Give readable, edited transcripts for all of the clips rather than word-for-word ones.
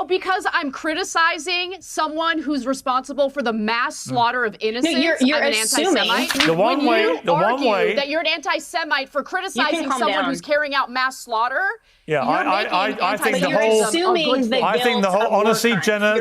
Because I'm criticizing someone who's responsible for the mass slaughter of innocents. No, you're I'm an anti-Semite. The one way that you're an anti-Semite for criticizing someone who's carrying out mass slaughter. Yeah, I think the whole, honestly, Jenna,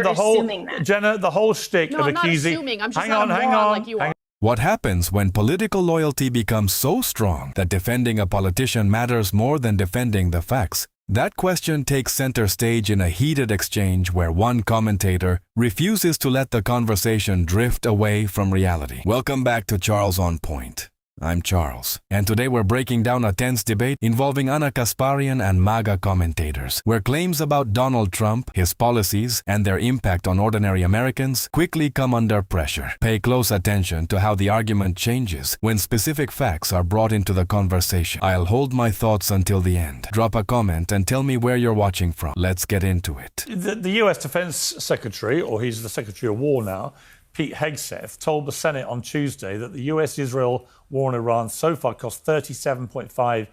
the whole shtick of accusing. I'm not assuming. I'm just not a moron like you are. What happens when political loyalty becomes so strong that defending a politician matters more than defending the facts? That question takes center stage in a heated exchange where one commentator refuses to let the conversation drift away from reality. Welcome back to Charles on Point. I'm Charles, and today we're breaking down a tense debate involving Ana Kasparian and MAGA commentators, where claims about Donald Trump, his policies, and their impact on ordinary Americans quickly come under pressure. Pay close attention to how the argument changes when specific facts are brought into the conversation. I'll hold my thoughts until the end. Drop a comment and tell me where you're watching from. Let's get into it. The US Defense Secretary, or he's the Secretary of War now, Pete Hegseth, told the Senate on Tuesday that the US-Israel war in Iran so far cost $37.5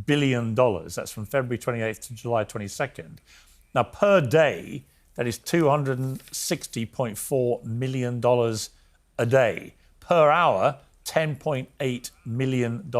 billion. That's from February 28th to July 22nd. Now, per day, that is $260.4 million a day. Per hour, $10.8 million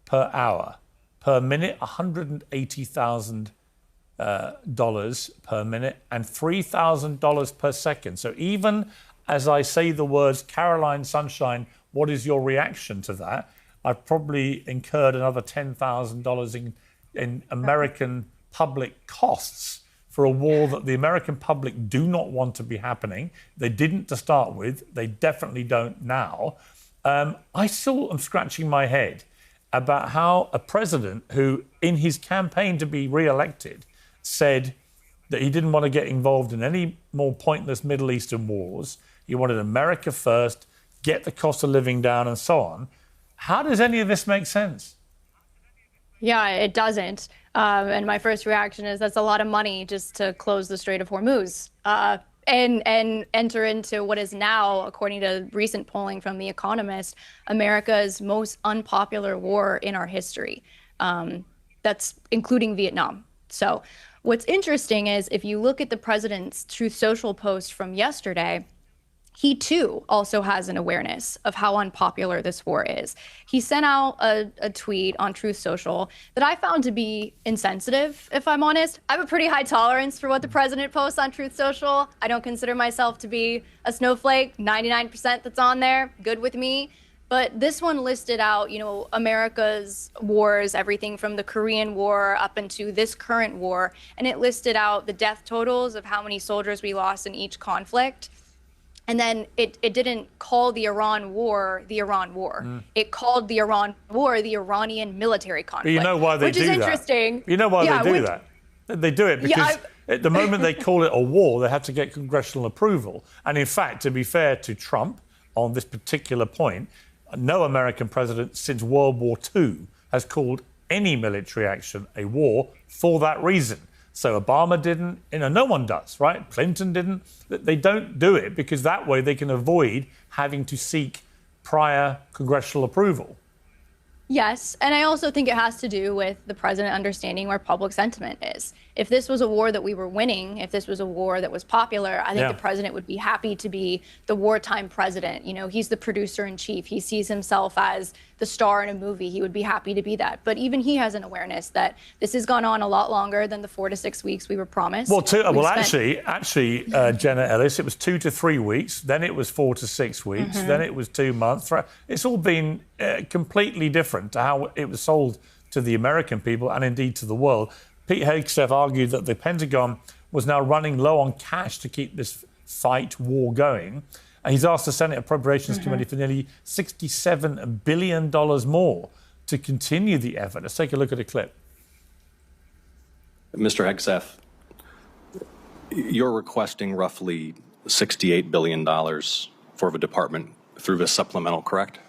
per hour. Per minute, $180,000 per minute, and $3,000 per second. So even as I say the words, Caroline Sunshine, what is your reaction to that? I've probably incurred another $10,000 in American public costs for a war that the American public do not want to be happening. They didn't to start with. They definitely don't now. I still am scratching my head about how a president who, in his campaign to be re-elected, said that he didn't want to get involved in any more pointless Middle Eastern wars. He wanted America first, get the cost of living down, and so on. How does any of this make sense? Yeah, it doesn't. And my first reaction is that's a lot of money just to close the Strait of Hormuz and enter into what is now, according to recent polling from The Economist, America's most unpopular war in our history. That's including Vietnam. So what's interesting is if you look at the president's Truth Social post from yesterday, he too also has an awareness of how unpopular this war is. He sent out a tweet on Truth Social that I found to be insensitive, if I'm honest. I have a pretty high tolerance for what the president posts on Truth Social. I don't consider myself to be a snowflake. 99% that's on there, good with me. But this one listed out, America's wars, everything from the Korean War up into this current war. And it listed out the death totals of how many soldiers we lost in each conflict. And then it didn't call the Iran war the Iran war. It called the Iran war the Iranian military conflict. But you know why they do that? Which is interesting. You know why they do that? They do it because at the moment they call it a war, they have to get congressional approval. And in fact, to be fair to Trump on this particular point, no American president since World War II has called any military action a war for that reason. So Obama didn't, no one does, right? Clinton didn't. They don't do it because that way they can avoid having to seek prior congressional approval. Yes, and I also think it has to do with the president understanding where public sentiment is. If this was a war that we were winning, if this was a war that was popular, I think the president would be happy to be the wartime president. He's the producer in chief. He sees himself as the star in a movie. He would be happy to be that. But even he has an awareness that this has gone on a lot longer than the 4 to 6 weeks we were promised. Actually, Jenna Ellis, it was 2 to 3 weeks. Then it was 4 to 6 weeks. Then it was 2 months. It's all been completely different to how it was sold to the American people and indeed to the world. Pete Hegseth argued that the Pentagon was now running low on cash to keep this war going. And he's asked the Senate Appropriations Committee for nearly $67 billion more to continue the effort. Let's take a look at a clip. Mr. Hegseth, you're requesting roughly $68 billion for the department through this supplemental, correct?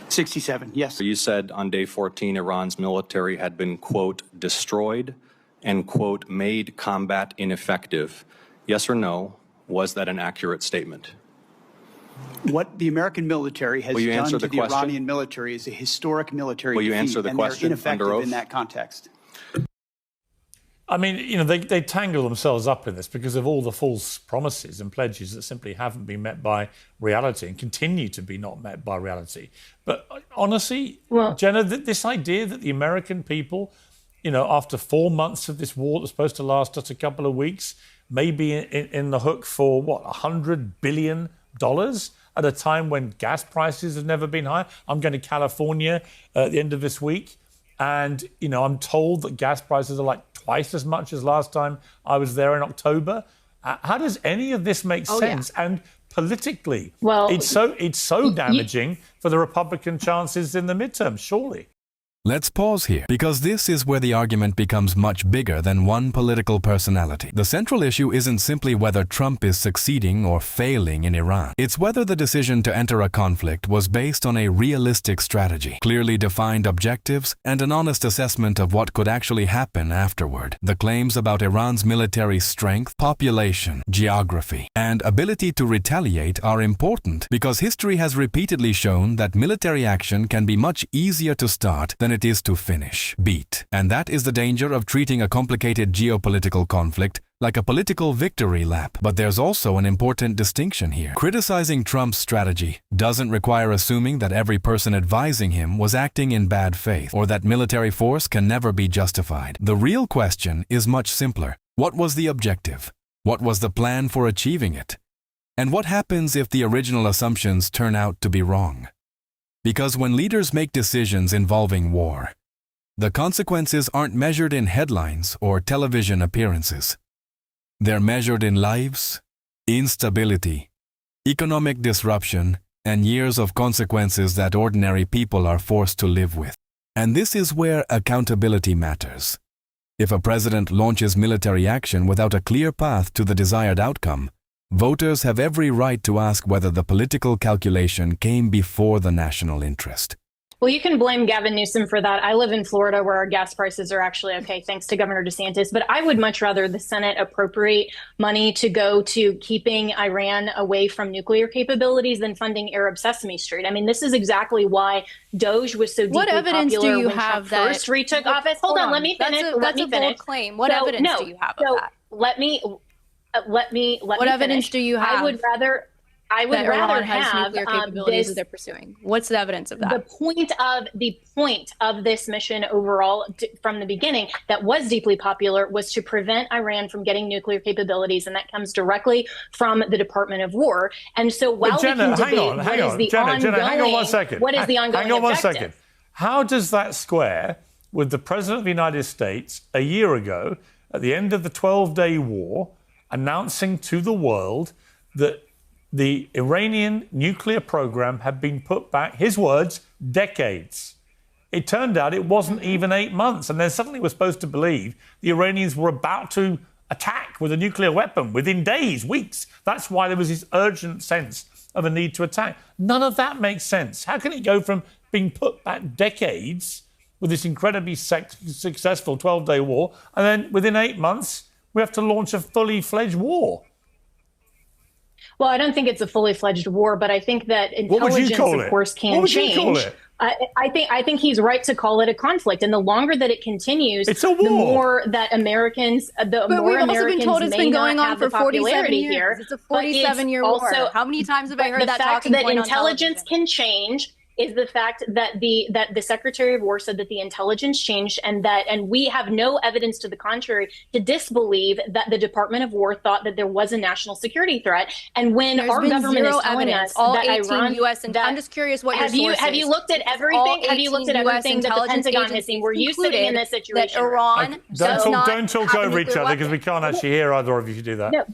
67, yes. You said on day 14, Iran's military had been, quote, destroyed and, quote, made combat ineffective. Yes or no? Was that an accurate statement? What the American military has done to the Iranian military is a historic military defeat, and they're ineffective in that context. I mean, they tangle themselves up in this because of all the false promises and pledges that simply haven't been met by reality and continue to be not met by reality. But honestly, Jenna, this idea that the American people, after 4 months of this war that's supposed to last us a couple of weeks, may be in the hook for, $100 billion at a time when gas prices have never been higher. I'm going to California at the end of this week. And, I'm told that gas prices are like twice as much as last time I was there in October. How does any of this make sense? Yeah. And politically, it's so damaging for the Republican chances in the midterm, surely. Let's pause here, because this is where the argument becomes much bigger than one political personality. The central issue isn't simply whether Trump is succeeding or failing in Iran. It's whether the decision to enter a conflict was based on a realistic strategy, clearly defined objectives, and an honest assessment of what could actually happen afterward. The claims about Iran's military strength, population, geography, and ability to retaliate are important because history has repeatedly shown that military action can be much easier to start than it is to finish, beat. And that is the danger of treating a complicated geopolitical conflict like a political victory lap. But there's also an important distinction here. Criticizing Trump's strategy doesn't require assuming that every person advising him was acting in bad faith or that military force can never be justified. The real question is much simpler. What was the objective? What was the plan for achieving it? And what happens if the original assumptions turn out to be wrong? Because when leaders make decisions involving war, the consequences aren't measured in headlines or television appearances. They're measured in lives, instability, economic disruption, and years of consequences that ordinary people are forced to live with. And this is where accountability matters. If a president launches military action without a clear path to the desired outcome, voters have every right to ask whether the political calculation came before the national interest. Well, you can blame Gavin Newsom for that. I live in Florida where our gas prices are actually okay, thanks to Governor DeSantis. But I would much rather the Senate appropriate money to go to keeping Iran away from nuclear capabilities than funding Arab Sesame Street. I mean, this is exactly why Doge was so deeply popular. What evidence do you have that first retook office? Hold on, let me finish. That's a bold claim. What evidence do you have of that? What evidence do you have? I would rather have nuclear capabilities that they're pursuing. What's the evidence of that? The point of this mission overall, from the beginning, that was deeply popular, was to prevent Iran from getting nuclear capabilities, and that comes directly from the Department of War. And so, while Jenna, we can debate what is the ongoing, hang on 1 second. What is the ongoing Hang on 1 objective? second. How does that square with the President of the United States a year ago, at the end of the 12-day war, announcing to the world that the Iranian nuclear program had been put back, his words, decades? It turned out it wasn't even 8 months. And then suddenly we're supposed to believe the Iranians were about to attack with a nuclear weapon within days, weeks. That's why there was this urgent sense of a need to attack. None of that makes sense. How can it go from being put back decades with this incredibly successful 12-day war, and then within 8 months, we have to launch a fully fledged war? Well, I don't think it's a fully fledged war, but I think that intelligence, of course, can change. I think he's right to call it a conflict, and the longer that it continues, it's a war. The more that Americans, but we've also been told it's been going on for 47 years. Here, it's a 47-year war. How many times have I heard that talking point on television? The fact that intelligence can change is the fact that the Secretary of War said that the intelligence changed, and we have no evidence to the contrary to disbelieve that the Department of War thought that there was a national security threat. And when our government is telling us that Iran, I'm just curious what your source is. Have you looked at everything? Have you looked at everything that the Pentagon has seen? Were you sitting in this situation? That Iran don't talk over each other, because we can't actually hear either of you do that. No,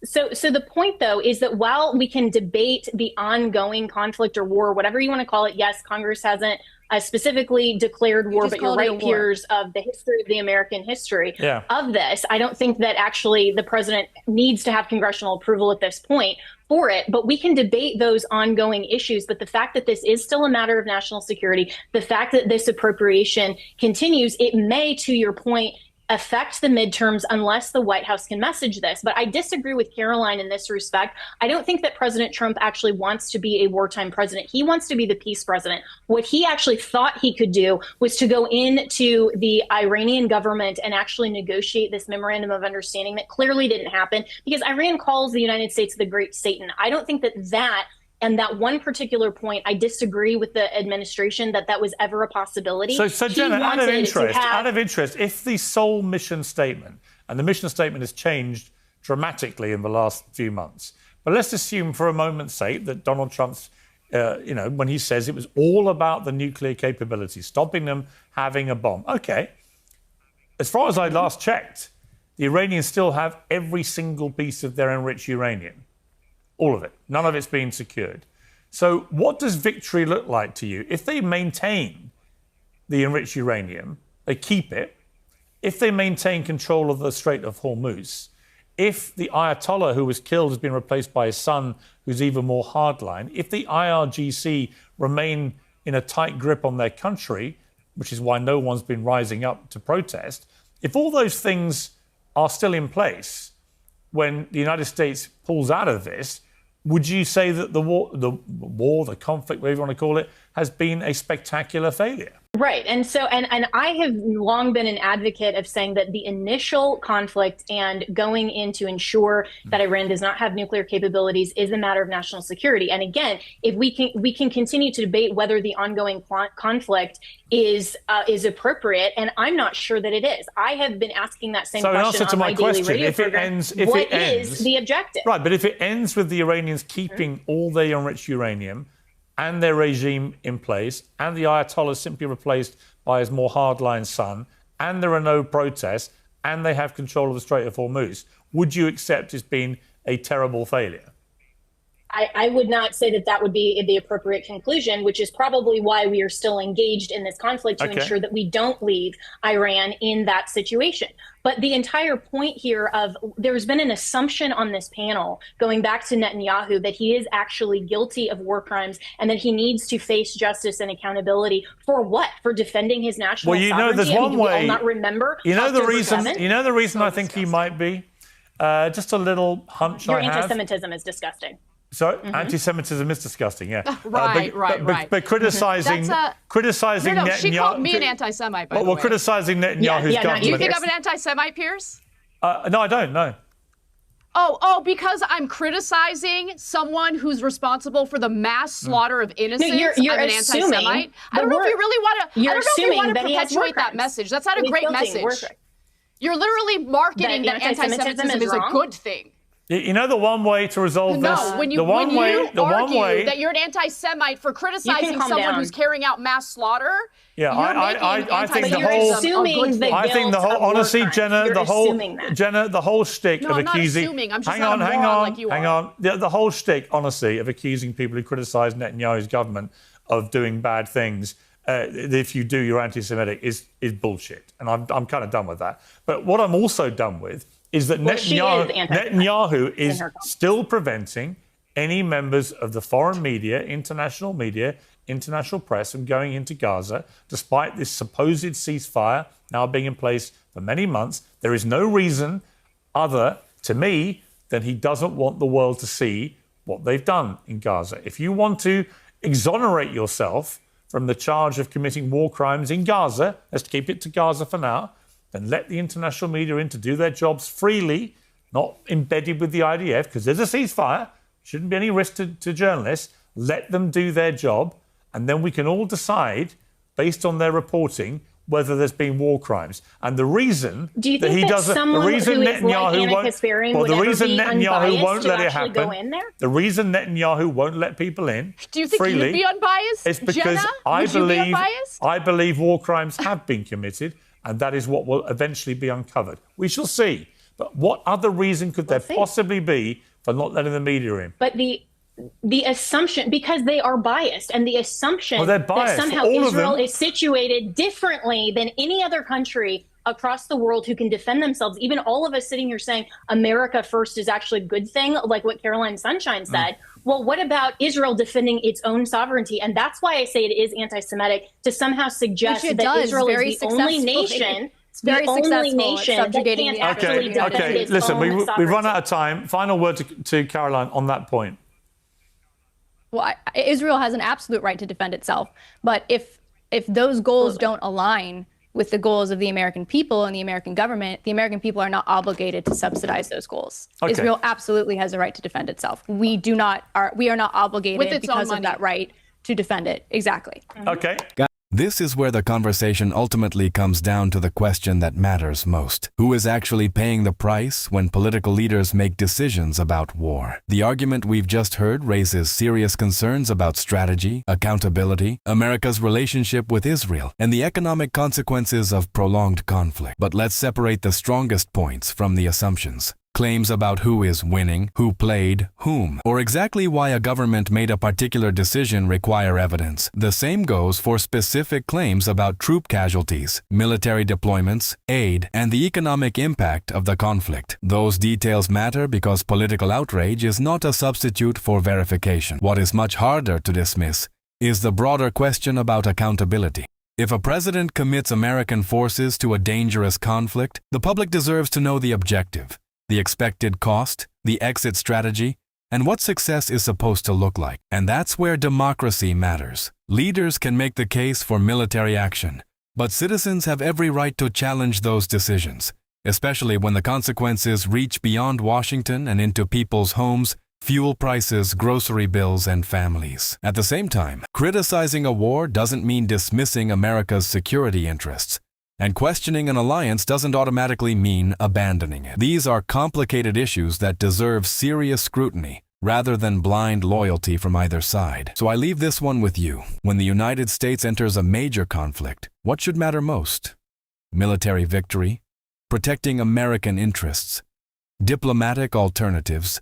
So the point, though, is that while we can debate the ongoing conflict or war, whatever you want to call it, yes, Congress hasn't specifically declared war, but you're right, Piers, of the history of the American history of this. I don't think that actually the president needs to have congressional approval at this point for it, but we can debate those ongoing issues. But the fact that this is still a matter of national security, the fact that this appropriation continues, it may, to your point, affect the midterms unless the White House can message this. But I disagree with Caroline in this respect. I don't think that President Trump actually wants to be a wartime president. He wants to be the peace president. What he actually thought he could do was to go into the Iranian government and actually negotiate this memorandum of understanding that clearly didn't happen because Iran calls the United States the Great Satan. I don't think that and that one particular point, I disagree with the administration that was ever a possibility. So Jenna, out of interest, if the sole mission statement, and the mission statement has changed dramatically in the last few months, but let's assume for a moment's sake that Donald Trump's, when he says it was all about the nuclear capabilities, stopping them having a bomb. Okay. As far as I last checked, the Iranians still have every single piece of their enriched uranium. All of it. None of it's been secured. So what does victory look like to you? If they maintain the enriched uranium, they keep it. If they maintain control of the Strait of Hormuz, if the Ayatollah who was killed has been replaced by his son, who's even more hardline, if the IRGC remain in a tight grip on their country, which is why no one's been rising up to protest, if all those things are still in place when the United States pulls out of this, would you say that the conflict, whatever you want to call it, has been a spectacular failure? Right. And so, and I have long been an advocate of saying that the initial conflict and going in to ensure that Iran does not have nuclear capabilities is a matter of national security. And again, if we can continue to debate whether the ongoing conflict is appropriate, and I'm not sure that it is. I have been asking that same question on my daily radio program. What is the objective? Right, but if it ends with the Iranians keeping all their enriched uranium and their regime in place, and the Ayatollah simply replaced by his more hardline son, and there are no protests, and they have control of the Strait of Hormuz, would you accept as being a terrible failure? I would not say that would be the appropriate conclusion, which is probably why we are still engaged in this conflict to ensure that we don't leave Iran in that situation. But the entire point here of there's been an assumption on this panel going back to Netanyahu that he is actually guilty of war crimes and that he needs to face justice and accountability for what? For defending his national sovereignty? Well, there's one way. Do we all not remember? The reason I think he might be? Just a little hunch I have. Your anti-Semitism is disgusting. So anti-Semitism is disgusting, yeah. Right. But criticizing Netanyahu. She called me an anti-Semite, by the way. Well, criticizing Netanyahu's government. You think I'm an anti-Semite, Piers? No, I don't, no. Oh, because I'm criticizing someone who's responsible for the mass slaughter of innocents. No, you're I'm an anti-Semite. I don't know if you really want to. I don't know if you want to perpetuate that message. That's not a great message. You're literally marketing that anti-Semitism is a good thing. You know the one way to resolve this? No, when you argue that you're an anti-Semite for criticizing someone who's carrying out mass slaughter, I think the whole, honestly, Jenna, the whole shtick of accusing. I'm not assuming. I'm just not a moron like you are. Hang on. The whole shtick, honestly, of accusing people who criticize Netanyahu's government of doing bad things, if you do, you're anti-Semitic, is bullshit. And I'm kind of done with that. But what I'm also done with is that Netanyahu is still preventing any members of the foreign media, international press from going into Gaza, despite this supposed ceasefire now being in place for many months. There is no reason other, to me, than he doesn't want the world to see what they've done in Gaza. If you want to exonerate yourself from the charge of committing war crimes in Gaza, let's keep it to Gaza for now, then let the international media in to do their jobs freely, not embedded with the IDF, because there's a ceasefire. Shouldn't be any risk to journalists. Let them do their job, and then we can all decide, based on their reporting, whether there's been war crimes. And the reason that he doesn't, the reason Netanyahu won't let it happen, the reason Netanyahu won't let people in freely, do you think you'd be unbiased? It's because I believe war crimes have been committed. And that is what will eventually be uncovered. We shall see. But what other reason could there possibly be for not letting the media in? But the assumption, because they are biased, and the assumption that somehow Israel is situated differently than any other country across the world who can defend themselves. Even all of us sitting here saying America first is actually a good thing, like what Caroline Sunshine said. Well, what about Israel defending its own sovereignty? And that's why I say it is anti-Semitic to somehow suggest that Israel is the only nation very successful nation at subjugating that can't actually defend its Listen, own we've run out of time. Final word to Caroline on that point. Well, Israel has an absolute right to defend itself, but if those goals don't align with the goals of the American people and the American government, the American people are not obligated to subsidize those goals. Okay. Israel absolutely has a right to defend itself. We are not obligated because of that right to defend it. Exactly. Okay. This is where the conversation ultimately comes down to the question that matters most. Who is actually paying the price when political leaders make decisions about war? The argument we've just heard raises serious concerns about strategy, accountability, America's relationship with Israel, and the economic consequences of prolonged conflict. But let's separate the strongest points from the assumptions. Claims about who is winning, who played whom, or exactly why a government made a particular decision require evidence. The same goes for specific claims about troop casualties, military deployments, aid, and the economic impact of the conflict. Those details matter because political outrage is not a substitute for verification. What is much harder to dismiss is the broader question about accountability. If a president commits American forces to a dangerous conflict, the public deserves to know the objective, the expected cost, the exit strategy, and what success is supposed to look like. And that's where democracy matters. Leaders can make the case for military action, but citizens have every right to challenge those decisions, especially when the consequences reach beyond Washington and into people's homes, fuel prices, grocery bills, and families. At the same time, criticizing a war doesn't mean dismissing America's security interests. And questioning an alliance doesn't automatically mean abandoning it. These are complicated issues that deserve serious scrutiny rather than blind loyalty from either side. So I leave this one with you. When the United States enters a major conflict, what should matter most? Military victory? Protecting American interests? Diplomatic alternatives?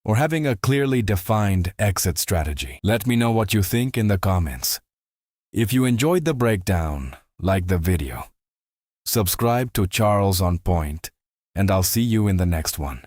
Or having a clearly defined exit strategy? Let me know what you think in the comments. If you enjoyed the breakdown, like the video. Subscribe to Charles on Point, and I'll see you in the next one.